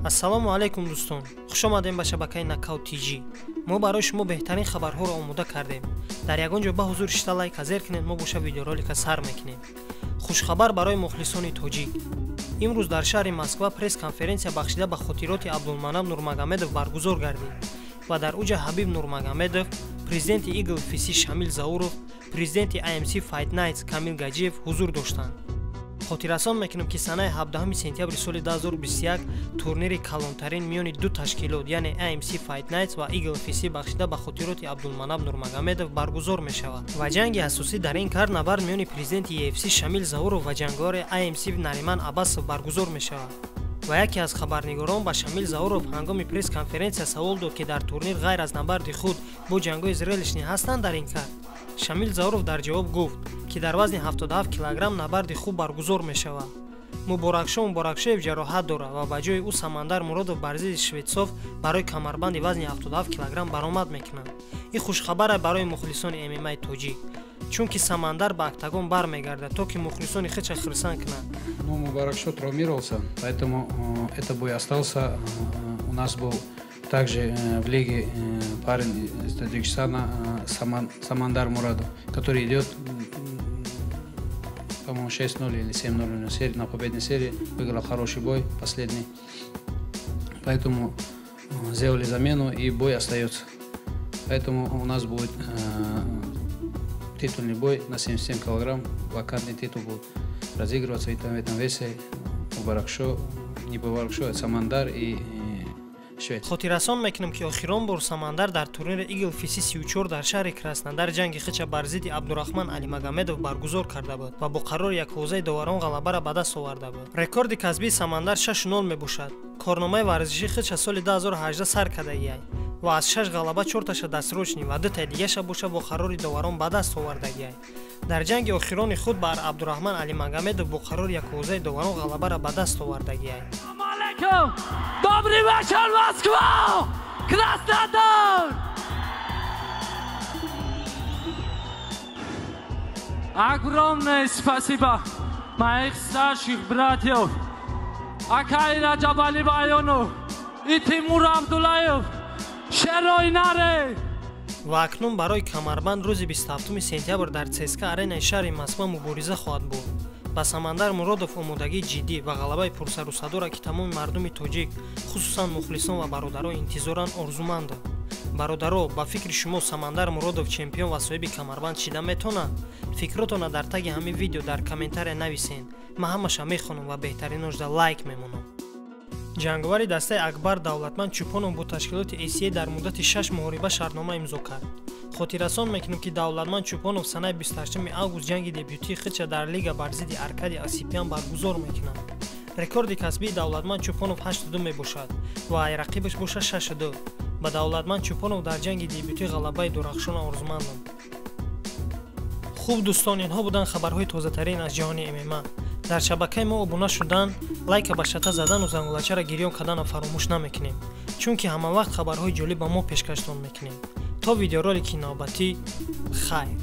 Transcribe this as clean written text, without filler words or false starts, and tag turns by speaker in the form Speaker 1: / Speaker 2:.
Speaker 1: ассалому алайкум дӯстон, хуш омадем ба шабакаи Knockout TG. мо барои шумо беҳтарин хабарҳоро омода кардем. дар ягон ҷо ба ҳузур шита лайк азер кунед, мо боша видеоролика сар мекунем. хушхабар барои мухлисони тоҷик. имрӯз дар шаҳри Москва пресс-конференсия бахшида ба хотироти Абдулманап Нурмагомедов баргузор гардид ва дар уҷа Ҳабиб Нурмагомедов, президенти Eagle FC Шамил Зауров, президенти IMC Fight Nights Камил Гаджиев ҳузур доштанд. хотиррасон мекунем ки санаи 17 сентябри соли 2021 турнири калонтарин миёни ду ташкилот, яъне IMC Fight Nights ва Eagle FC бахшида ба хотироти Абдулманап Нурмагомедов баргузор мешавад. ва ҷанги асосӣ дар ин кар набард миёни президенти UFC Шамил Зауров ва ҷангори IMC Нариман Аббасов баргузор мешавад. ва яке аз хабарнигорон ба Шамил Зауров ҳангоми пресс-конференсия савол дод ки дар турнир ғайр аз набарди худ бо ҷангҳои зрелищни ҳастанд дар ин кар. Шамил Зауров дар ҷавоб гуфт ки дар вазни 77 кг набарди хуб баргузор мешавад. Муборакшоев ҷароҳат дорад ва ба ҷои ӯ Самандар Муродов бар зидди Шведсов барои камарбанди вазни 77 кг баромад мекунад. ин хушхабар барои мухлисони ММА тоҷик, чунки Самандар ба октагон бармегардад, то ки мухлисони хича хирсан кунад.
Speaker 2: Мубаракшо травмировался, поэтому этот бой остался. У нас был также в лиге парень из Таджикистана Самандар Мурадов, который идет, по-моему, 6-0 или 7-0 на победной серии. Выиграл хороший бой, последний. Поэтому сделали замену, и бой остается. Поэтому у нас будет титульный бой на 77 килограмм. Вакантный титул будет разыгрываться в этом весе. Мубаракшо, не Мубаракшо, это Самандар и
Speaker 1: хотиррасон мекунем ки охирон бор Самандар дар турнири Eagle FC 34 дар шаҳри Краснодар ҷанги хича бар зидди Абдурахман Алимагомедов баргузор карда буд ва бо қарори якҳозаи доварон ғалабаро ба даст оварда буд. рекорди касбии Самандар 6-0 мебошад. корномаи варзишӣ хича соли 2018 сар кардагиай ва аз 6 ғалаба 4таша дастрочни ва 2 дигаша боша бо қарори доварон ба даст овардагиай. дар ҷанги охирони худ бар Абдурахман Алимагомедов бо қарори якҳозаи доварон ғалабаро ба даст овардагиай.
Speaker 3: Добрый вечер, Москва! Краснодар! Огромное спасибо моих старших братьев Акай Раджабали Байонов и Тимур Абдуллаев, Шерой Наре.
Speaker 1: ва акнун барои камарбанд рӯзи 27 сентябр дар ЦСКА аренаи шаҳри Москва мубориза хоҳад буд. ба Самандар Муродов омодагии ҷиддӣ ва ғалабаи пурсару садоро ки тамоми мардуми тоҷик, хусусан мухлисон ва бародаро интизоран орзуманда. бародаро, ба фикри шумо Самандар Муродов чемпион ва соҳиби камарбанд шида метонад? фикротона дар таги ҳамин видео дар комментария нависен. ман ҳамаша мехонам ва беҳтариношда лайк мемонам. ҷанговари дастаи Акбар Давлатманд Чӯпонов бо ташкилоти ACA дар муддати 6 моҳориба шартнома имзо кард. хотиррасон мекунем ки Давлатманд Чӯпонов санаи 28 август ҷанги дебютии хича дар лига бар зидди Аркадий Осипян баргузор мекунад. рекорди касбии Давлатманд Чӯпонов 8-2 мебошад ва ай рақибаш боша 6-2. ба Давлатманд Чӯпонов дар ҷанги дебютӣ ғалабаи дурахшона орзумандам. хуб дӯстон, инҳо буданд хабарҳои тозатарин аз ҷаҳони ММА. дар шабакаи мо обуна шудан, лайка ба шата задану зангулачаро гирён карданро фаромӯш намекунем, чунки ҳамавақт хабарҳои ҷолиб ба мо пешкаштон мекунем. то видеоролики навбатӣ, хайр.